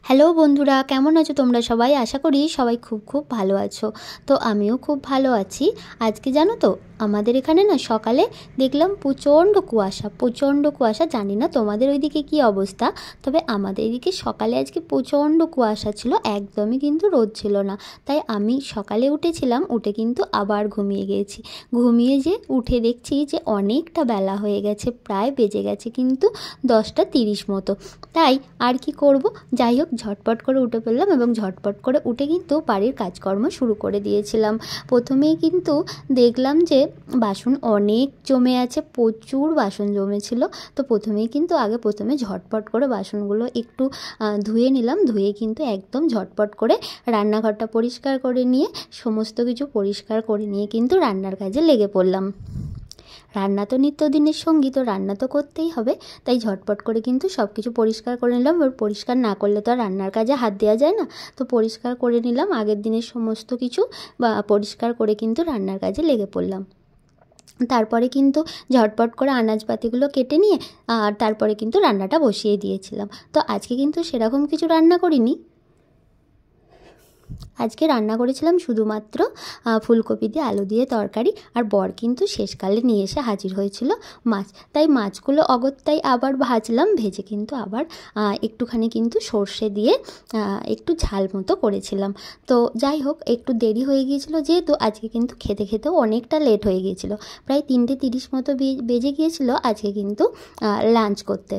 Hello বন্ধুরা, কেমন আছো তোমরা সবাই? আশা করি সবাই খুব খুব ভালো আছো। তো আমিও খুব ভালো আছি। আজকে জানো তো, আমাদের এখানে না সকালে দেখলাম প্রচণ্ড কুয়াশা। জানি না তোমাদের ওইদিকে কী অবস্থা, তবে আমাদের এদিকে সকালে আজকে প্রচণ্ড কুয়াশা ছিল, একদমই কিন্তু রোদ ছিল না। তাই আমি সকালে উঠেছিলাম, উঠে কিন্তু আবার ঘুমিয়ে গিয়েছি। ঘুমিয়ে যে উঠে দেখছি যে অনেকটা বেলা হয়ে গেছে, প্রায় বেজে গেছে কিন্তু 10টা 30 মতো। তাই আর কি করব, যাই হোক ঝটপট করে উঠে পড়লাম এবং ঝটপট করে উঠে কিন্তু বাড়ির কাজকর্ম শুরু করে দিয়েছিলাম। প্রথমেই কিন্তু দেখলাম যে বাসন অনেক জমে আছে, প্রচুর বাসন জমেছিল। তো প্রথমে ঝটপট করে বাসনগুলো একটু ধুয়ে নিলাম। ধুয়ে কিন্তু একদম ঝটপট করে রান্নাঘরটা পরিষ্কার করে নিয়ে, সমস্ত কিছু পরিষ্কার করে নিয়ে কিন্তু রান্নার কাজে লেগে পড়লাম। রান্না তো নিত্যদিনের সঙ্গী, তো রান্না তো করতেই হবে। তাই ঝটপট করে কিন্তু সব কিছু পরিষ্কার করে নিলাম। এবার পরিষ্কার না করলে তো আর রান্নার কাজে হাত দেওয়া যায় না। তো পরিষ্কার করে নিলাম আগের দিনের সমস্ত কিছু, পরিষ্কার করে কিন্তু রান্নার কাজে লেগে পড়লাম। তারপরে কিন্তু ঝটপট করে আনাজপাতিগুলো কেটে নিয়ে আর তারপরে কিন্তু রান্নাটা বসিয়ে দিয়েছিলাম। তো আজকে কিন্তু সেরকম কিছু রান্না করিনি। আজকে রান্না করেছিলাম শুধুমাত্র ফুলকপি দিয়ে আলু দিয়ে তরকারি। আর বর কিন্তু শেষকালে নিয়ে এসে হাজির হয়েছিল মাছ। তাই মাছগুলো অগত্যাই আবার ভাজলাম। ভেজে কিন্তু আবার একটুখানি কিন্তু সর্ষে দিয়ে একটু ঝাল মতো করেছিলাম। তো যাই হোক, একটু দেরি হয়ে গিয়েছিল যেহেতু, আজকে কিন্তু খেতে খেতেও অনেকটা লেট হয়ে গিয়েছিল। প্রায় 3টে 30 মতো বেজে গিয়েছিল আজকে কিন্তু লাঞ্চ করতে।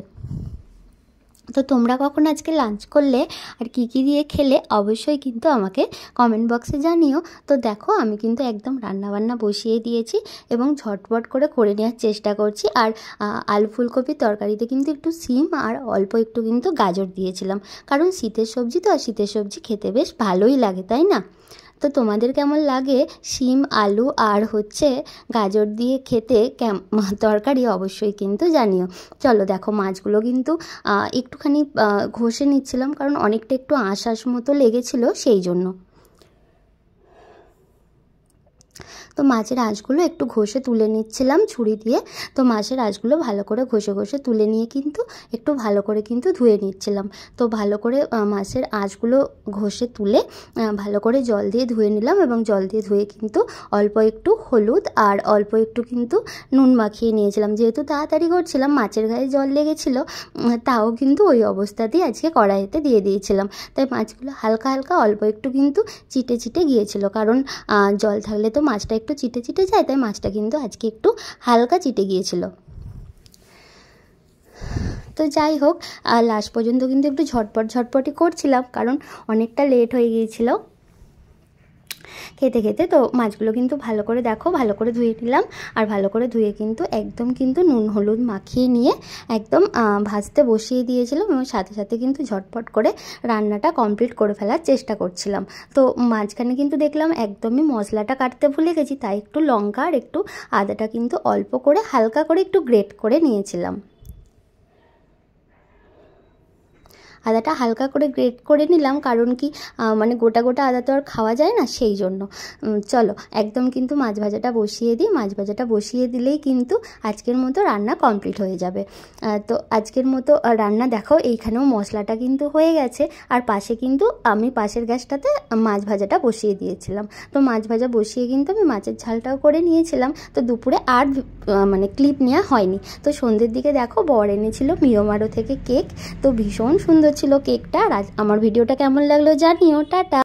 তো তোমরা কখন আজকে লাঞ্চ করলে আর কি কি দিয়ে খেলে অবশ্যই কিন্তু আমাকে কমেন্ট বক্সে জানিও। তো দেখো, আমি কিন্তু একদম রান্নাবান্না বসিয়ে দিয়েছি এবং ঝটপট করে নেওয়ার চেষ্টা করছি। আর আলু ফুলকপির তরকারিতে কিন্তু একটু সিম আর অল্প একটু কিন্তু গাজর দিয়েছিলাম, কারণ শীতের সবজি তো, আর শীতের সবজি খেতে বেশ ভালোই লাগে, তাই না? তো তোমাদের কেমন লাগে শিম আলু আর গাজর দিয়ে খেতে তরকারি, অবশ্যই কিন্তু জানিও। চলো দেখো, মাছগুলো কিন্তু একটুখানি ঘষে নিচ্ছিলাম, কারণ অনেকটা একটু আঁশ মতো লেগেছিল সেই জন্য। তো মাছের আঁশগুলো একটু ঘষে তুলে নিচ্ছিলাম ছুরি দিয়ে। তো মাছের আঁশগুলো ভালো করে ঘষে তুলে নিয়ে কিন্তু একটু ভালো করে কিন্তু ধুয়ে নিচ্ছিলাম। তো ভালো করে মাছের আঁশগুলো ঘষে তুলে ভালো করে জল দিয়ে ধুয়ে নিলাম, এবং জল দিয়ে ধুয়ে কিন্তু অল্প একটু হলুদ আর অল্প একটু কিন্তু নুন মাখিয়ে নিয়েছিলাম। যেহেতু তাড়াতাড়ি করছিলাম, মাছের গায়ে জল লেগেছিল, তাও কিন্তু ওই অবস্থাতেই আজকে কড়াইতে দিয়ে দিয়েছিলাম। তাই মাছগুলো হালকা হালকা অল্প একটু কিন্তু চিটে গিয়েছিল, কারণ জল থাকলে তো মাছটা একটু চিটে যায়। তাই মাছটা কিন্তু আজকে একটু হালকা চিটে গিয়েছিল। তো যাই হোক, লাস্ট পর্যন্ত কিন্তু একটু ঝটপটই করছিলাম, কারণ অনেকটা লেট হয়ে গিয়েছিল খেতে খেতে। তো মাছগুলো কিন্তু ভালো করে ধুয়ে নিলাম। আর ভালো করে ধুয়ে কিন্তু একদম কিন্তু নুন হলুদ মাখিয়ে নিয়ে একদম ভাজতে বসিয়ে দিয়েছিলাম, এবং সাথে সাথে কিন্তু ঝটপট করে রান্নাটা কমপ্লিট করে ফেলার চেষ্টা করছিলাম। তো মাঝখানে কিন্তু দেখলাম একদমই মশলাটা কাটতে ভুলে গেছি, তাই একটু লঙ্কা আর একটু আদাটা কিন্তু অল্প করে হালকা করে একটু গ্রেট করে নিয়েছিলাম। আদাটা হালকা করে গ্রেট করে নিলাম, কারণ কি মানে গোটা আদা তো আর খাওয়া যায় না, সেই জন্য। চলো একদম কিন্তু মাছ ভাজাটা বসিয়ে দিই। মাছ ভাজাটা বসিয়ে দিলেই কিন্তু আজকের মতো রান্না কমপ্লিট হয়ে যাবে। তো আজকের মতো রান্না দেখো, এইখানেও মশলাটা কিন্তু হয়ে গেছে। আর পাশে কিন্তু আমি পাশের গ্যাসটাতে মাছ ভাজাটা বসিয়ে দিয়েছিলাম। তো মাছ ভাজা বসিয়ে কিন্তু আমি মাছের ঝালটাও করে নিয়েছিলাম। তো দুপুরে আর মানে ক্লিপ নেওয়া হয়নি। তো সন্ধ্যের দিকে দেখো, বর এনেছিল মিয়োমারো থেকে কেক। তো ভীষণ সুন্দর ছিল কেকটা। আর আমার ভিডিওটা কেমন লাগলো জানিও। টাটা।